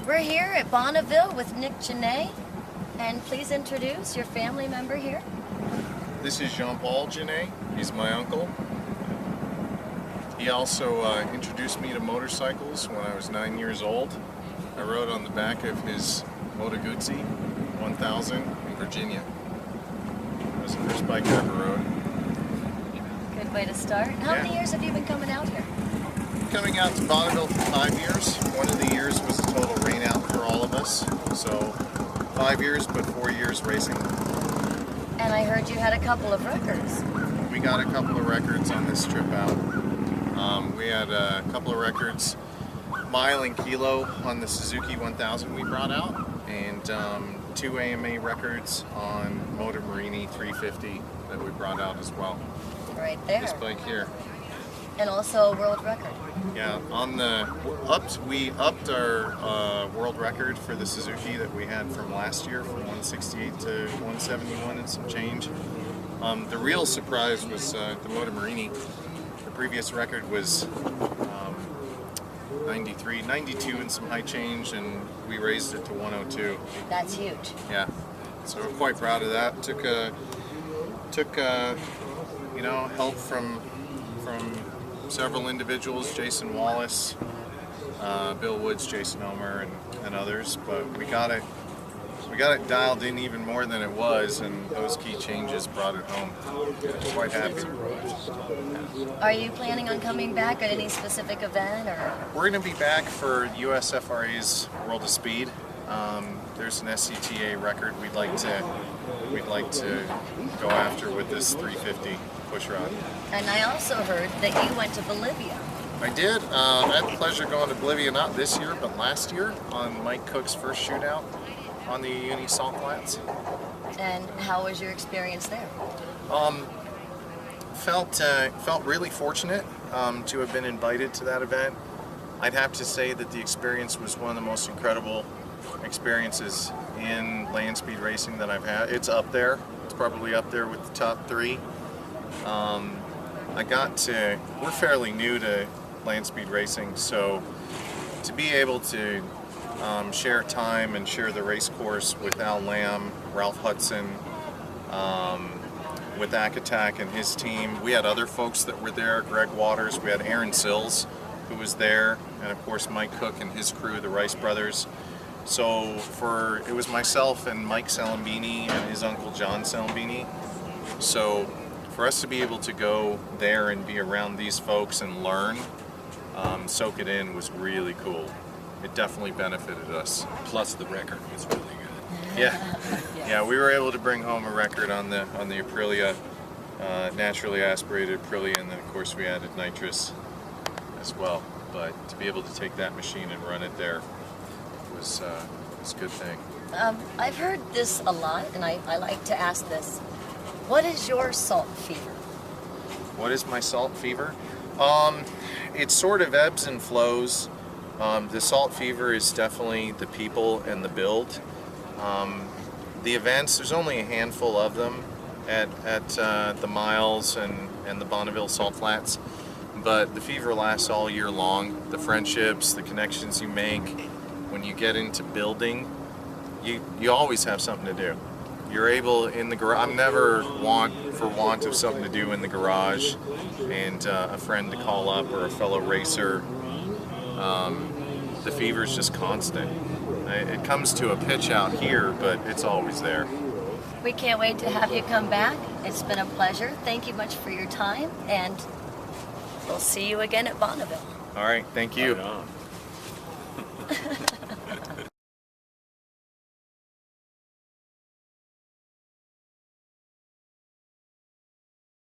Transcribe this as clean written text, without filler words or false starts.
We're here at Bonneville with Nick Genet, and please introduce your family member here. This is Jean-Paul Genet. He's my uncle. He also introduced me to motorcycles when I was 9 years old. I rode on the back of his Moto Guzzi 1000 in Virginia. That was the first bike I ever rode. Good way to start. How many years have you been coming out here? Coming out to Bonneville for 5 years. One of the years was a total rain out for all of us. So 5 years, but 4 years racing. And I heard you had a couple of records. We got a couple of records on this trip out. We had a couple of records, mile and kilo on the Suzuki 1000 we brought out, and 2 AMA records on Moto Morini 350 that we brought out as well. Right there. This bike here. And also a world record. Yeah, on the we upped our world record for the Suzuki that we had from last year from 168 to 171 and some change. The real surprise was the Moto Morini. The previous record was 92 and some high change, and we raised it to 102. That's huge. Yeah, so we're quite proud of that. Took you know, help from several individuals, Jason Wallace, Bill Woods, Jason Omer, and others, but we got it dialed in even more than it was, and those key changes brought it home. Quite happy. Are you planning on coming back at any specific event, or? We're going to be back for USFRA's World of Speed. There's an SCTA record we'd like to go after with this 350 pushrod. And I also heard that you went to Bolivia. I did. I had the pleasure of going to Bolivia, not this year, but last year, on Mike Cook's first shootout on the Uni Salt Flats. And how was your experience there? Felt really fortunate to have been invited to that event. I'd have to say that the experience was one of the most incredible experiences in land speed racing that I've had. It's up there. It's probably up there with the top 3. We're fairly new to land speed racing, so to be able to share time and share the race course with Al Lamb, Ralph Hudson, with Akatak and his team. We had other folks that were there, Greg Waters, we had Aaron Sills who was there, and of course Mike Cook and his crew, the Rice Brothers. So it was myself and Mike Salambini and his uncle John Salambini. So for us to be able to go there and be around these folks and learn, soak it in, was really cool. It definitely benefited us. Plus the record was really good. Yeah, yeah, we were able to bring home a record on the Aprilia, naturally aspirated Aprilia, and then of course we added nitrous as well. But to be able to take that machine and run it there was a good thing. I've heard this a lot, and I like to ask this. What is your salt fever? What is my salt fever? It sort of ebbs and flows. The salt fever is definitely the people and the build. The events, there's only a handful of them at the miles and the Bonneville Salt Flats, but the fever lasts all year long. The friendships, the connections you make, when you get into building, you always have something to do. You're able in the garage. I'm never for want of something to do in the garage, and a friend to call up or a fellow racer. The fever is just constant. It comes to a pitch out here, but it's always there. We can't wait to have you come back. It's been a pleasure. Thank you much for your time, and we'll see you again at Bonneville. All right, thank you. Right on.